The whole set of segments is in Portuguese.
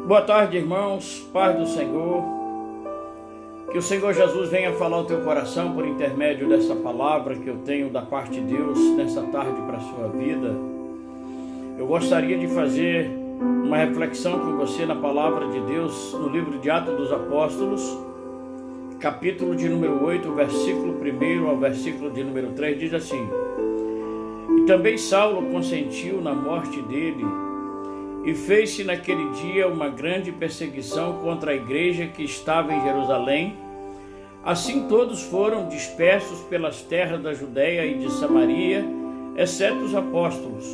Boa tarde, irmãos, paz do Senhor. Que o Senhor Jesus venha falar ao teu coração por intermédio dessa palavra que eu tenho da parte de Deus nessa tarde para a sua vida. Eu gostaria de fazer uma reflexão com você na palavra de Deus no livro de Atos dos Apóstolos, capítulo de número 8, versículo 1 ao versículo de número 3, diz assim: E também Saulo consentiu na morte dele, e fez-se naquele dia uma grande perseguição contra a igreja que estava em Jerusalém. Assim todos foram dispersos pelas terras da Judéia e de Samaria, exceto os apóstolos.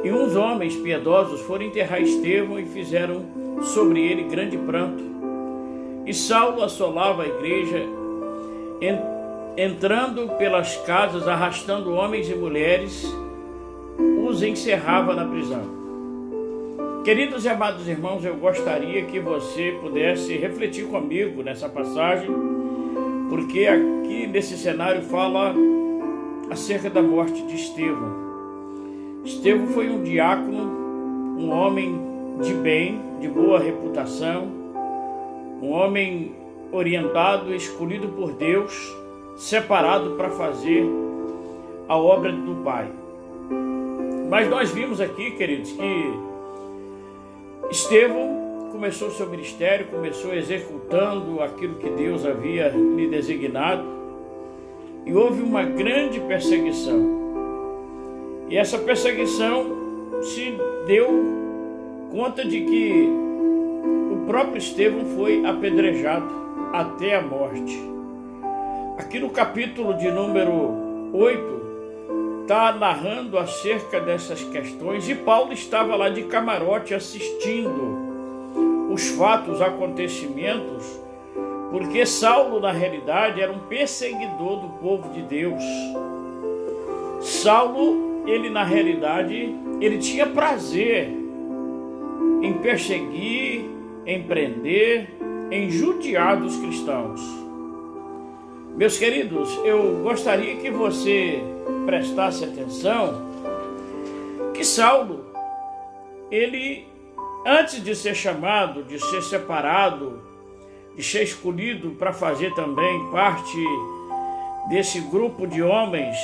E uns homens piedosos foram enterrar Estevão e fizeram sobre ele grande pranto. E Saulo assolava a igreja, entrando pelas casas, arrastando homens e mulheres, os encerrava na prisão. Queridos e amados irmãos, eu gostaria que você pudesse refletir comigo nessa passagem, porque aqui nesse cenário fala acerca da morte de Estevão. Estevão foi um diácono, um homem de bem, de boa reputação, um homem orientado, escolhido por Deus, separado para fazer a obra do Pai. Mas nós vimos aqui, queridos, que Estevão começou seu ministério, começou executando aquilo que Deus havia lhe designado, e houve uma grande perseguição. E essa perseguição se deu conta de que o próprio Estevão foi apedrejado até a morte. Aqui no capítulo de número 8, está narrando acerca dessas questões, e Paulo estava lá de camarote assistindo os fatos, os acontecimentos, porque Saulo, na realidade, era um perseguidor do povo de Deus. Saulo, ele na realidade, ele tinha prazer em perseguir, em prender, em judiar dos cristãos. Meus queridos, eu gostaria que você prestasse atenção que Saulo, ele, antes de ser chamado, de ser separado, de ser escolhido para fazer também parte desse grupo de homens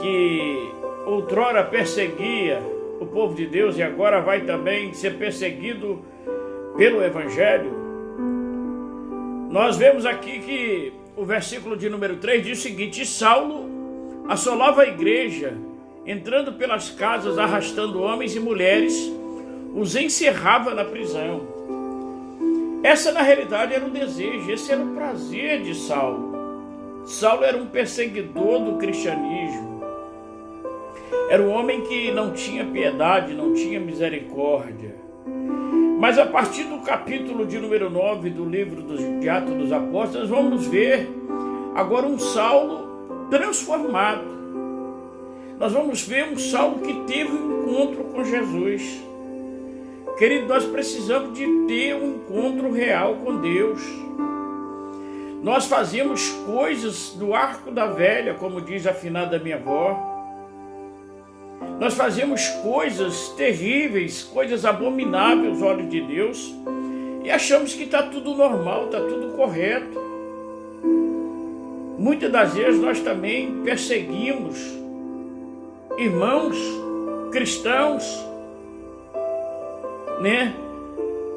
que outrora perseguia o povo de Deus e agora vai também ser perseguido pelo Evangelho, nós vemos aqui que o versículo de número 3 diz o seguinte: Saulo assolava a igreja, entrando pelas casas, arrastando homens e mulheres, os encerrava na prisão. Essa, na realidade, era o desejo, esse era o prazer de Saulo. Saulo era um perseguidor do cristianismo. Era um homem que não tinha piedade, não tinha misericórdia. Mas a partir do capítulo de número 9 do livro de Atos dos Apóstolos, vamos ver agora um Saulo transformado. Nós vamos ver um Saulo que teve um encontro com Jesus. Querido, nós precisamos de ter um encontro real com Deus. Nós fazemos coisas do arco da velha, como diz a finada minha avó. Nós fazemos coisas terríveis, coisas abomináveis aos olhos de Deus, e achamos que está tudo normal, está tudo correto. Muitas das vezes nós também perseguimos irmãos cristãos,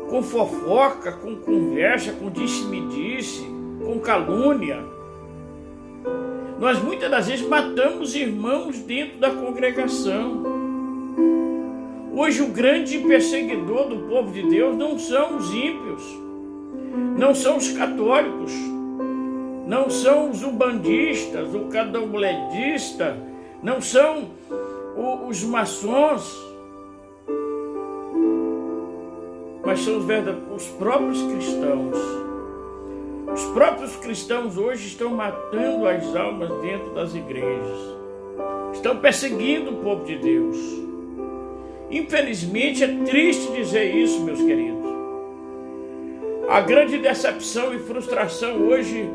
com fofoca, com conversa, com disse-me-disse, com calúnia. Nós muitas das vezes matamos irmãos dentro da congregação. Hoje o grande perseguidor do povo de Deus não são os ímpios, não são os católicos, não são os umbandistas, o candombledista, não são os maçons, mas são os próprios cristãos. Os próprios cristãos hoje estão matando as almas dentro das igrejas, estão perseguindo o povo de Deus. Infelizmente, é triste dizer isso, meus queridos. A grande decepção e frustração hoje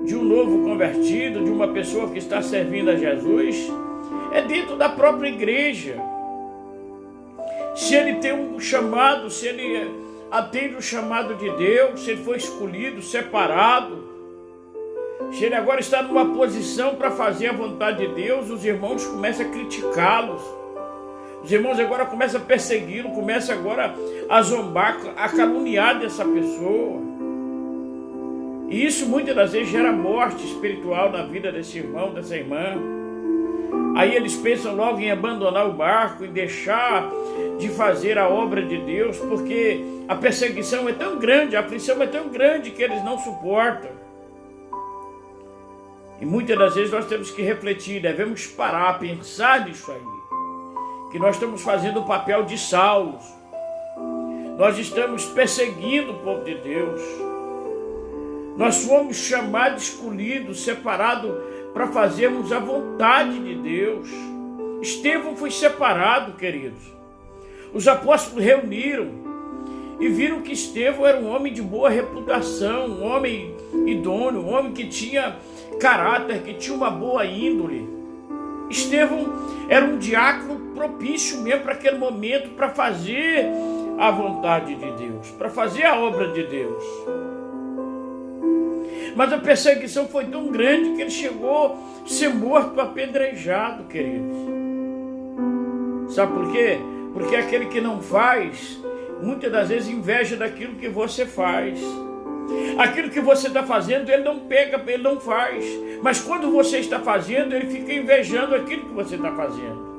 de um novo convertido, de uma pessoa que está servindo a Jesus, é dentro da própria igreja. se ele tem um chamado, se ele atende o chamado de Deus, se ele foi escolhido, separado, se ele agora está numa posição para fazer a vontade de Deus, os irmãos começam a criticá-los. Os irmãos agora começam a persegui-lo, começam agora a zombar, a caluniar dessa pessoa. E isso muitas das vezes gera morte espiritual na vida desse irmão, dessa irmã. Aí eles pensam logo em abandonar o barco, em deixar de fazer a obra de Deus, porque a perseguição é tão grande, a aflição é tão grande que eles não suportam. E muitas das vezes nós temos que refletir, devemos parar, pensar nisso aí. Que nós estamos fazendo o papel de Saulo. Nós estamos perseguindo o povo de Deus. Nós fomos chamados, escolhidos, separados para fazermos a vontade de Deus. Estevão foi separado, queridos. Os apóstolos reuniram e viram que Estevão era um homem de boa reputação, um homem idôneo, um homem que tinha caráter, que tinha uma boa índole. Estevão era um diácono propício mesmo para aquele momento, para fazer a vontade de Deus, para fazer a obra de Deus. Mas a perseguição foi tão grande que ele chegou a ser morto, apedrejado, queridos. Sabe por quê? Porque aquele que não faz, muitas das vezes inveja daquilo que você faz. Aquilo que você está fazendo, ele não pega, ele não faz. Mas quando você está fazendo, ele fica invejando aquilo que você está fazendo.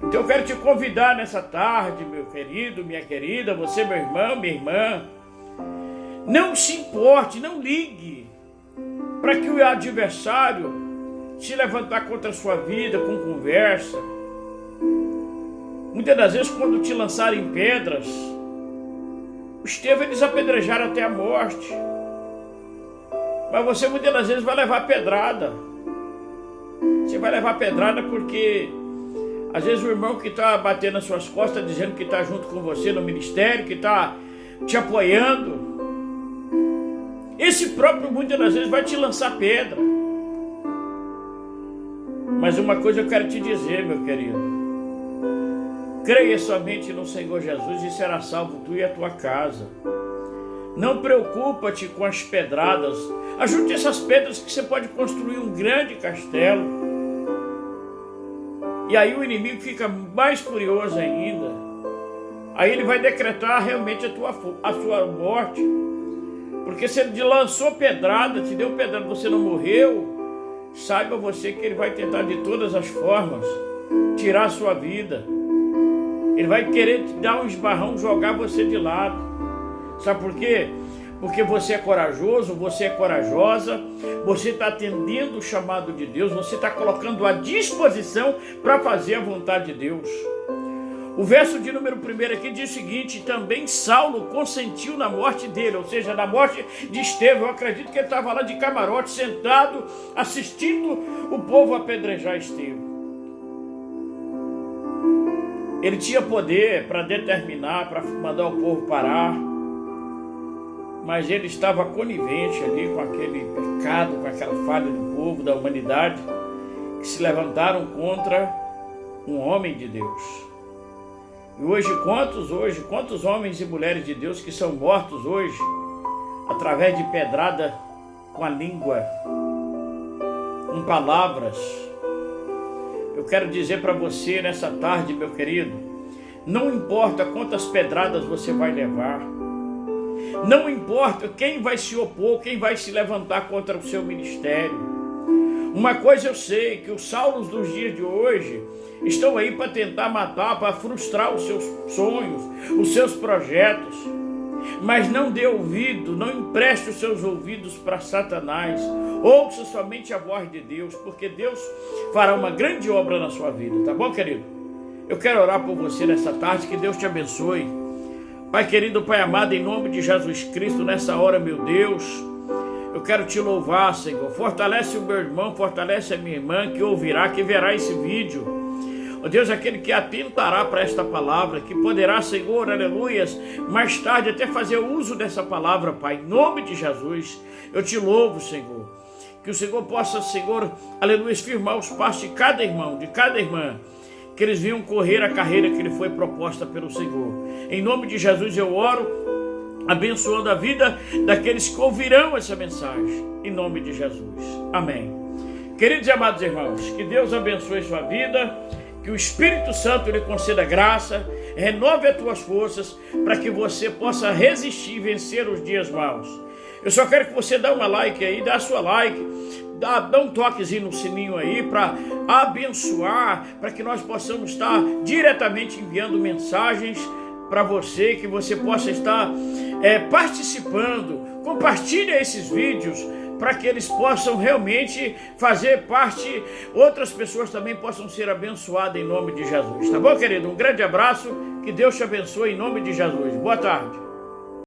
Então eu quero te convidar nessa tarde, meu querido, minha querida, você, meu irmão, minha irmã. Não se importe, não ligue para que o adversário se levantar contra a sua vida com conversa. Muitas das vezes, quando te lançarem pedras, Estevão eles apedrejaram até a morte. Mas você muitas das vezes vai levar pedrada. Você vai levar pedrada porque às vezes o irmão que está batendo nas suas costas, dizendo que está junto com você no ministério, que está te apoiando, esse próprio muitas das vezes vai te lançar pedra. Mas uma coisa eu quero te dizer, meu querido. Creia somente no Senhor Jesus e será salvo tu e a tua casa. Não preocupa-te com as pedradas. Ajude essas pedras que você pode construir um grande castelo. E aí o inimigo fica mais furioso ainda. Aí ele vai decretar realmente a sua morte. Porque se ele te lançou pedrada, te deu pedrada, você não morreu, saiba você que ele vai tentar de todas as formas tirar a sua vida. Ele vai querer te dar um esbarrão, jogar você de lado. Sabe por quê? Porque você é corajoso, você é corajosa, você está atendendo o chamado de Deus, você está colocando à disposição para fazer a vontade de Deus. O verso de número 1 aqui diz o seguinte: também Saulo consentiu na morte dele, ou seja, na morte de Estevão. Eu acredito que ele estava lá de camarote, sentado, assistindo o povo apedrejar Estevão. Ele tinha poder para determinar, para mandar o povo parar, mas ele estava conivente ali com aquele pecado, com aquela falha do povo, da humanidade, que se levantaram contra um homem de Deus. E hoje, quantos homens e mulheres de Deus que são mortos hoje, através de pedrada com a língua, com palavras. Eu quero dizer para você nessa tarde, meu querido, não importa quantas pedradas você vai levar, não importa quem vai se opor, quem vai se levantar contra o seu ministério. Uma coisa eu sei, que os Saulos dos dias de hoje estão aí para tentar matar, para frustrar os seus sonhos, os seus projetos. Mas não dê ouvido, não empreste os seus ouvidos para Satanás. Ouça somente a voz de Deus, porque Deus fará uma grande obra na sua vida, tá bom, querido? Eu quero orar por você nessa tarde, que Deus te abençoe. Pai querido, Pai amado, em nome de Jesus Cristo, nessa hora, meu Deus, eu quero te louvar, Senhor. Fortalece o meu irmão, fortalece a minha irmã que ouvirá, que verá esse vídeo. Ó Deus, aquele que atentará para esta palavra, que poderá, Senhor, aleluias, mais tarde até fazer uso dessa palavra, Pai, em nome de Jesus, eu te louvo, Senhor. Que o Senhor possa, Senhor, aleluias, firmar os passos de cada irmão, de cada irmã, que eles venham correr a carreira que lhe foi proposta pelo Senhor. Em nome de Jesus eu oro, abençoando a vida daqueles que ouvirão essa mensagem, em nome de Jesus. Amém. Queridos e amados irmãos, que Deus abençoe sua vida, que o Espírito Santo lhe conceda graça, renove as tuas forças, para que você possa resistir e vencer os dias maus. Eu só quero que você dê uma like aí, dá a sua like, dá um toquezinho no sininho aí, para abençoar, para que nós possamos estar diretamente enviando mensagens para você, que você possa estar participando. Compartilhe esses vídeos para que eles possam realmente fazer parte, outras pessoas também possam ser abençoadas em nome de Jesus. Tá bom, querido? Um grande abraço, que Deus te abençoe em nome de Jesus. Boa tarde.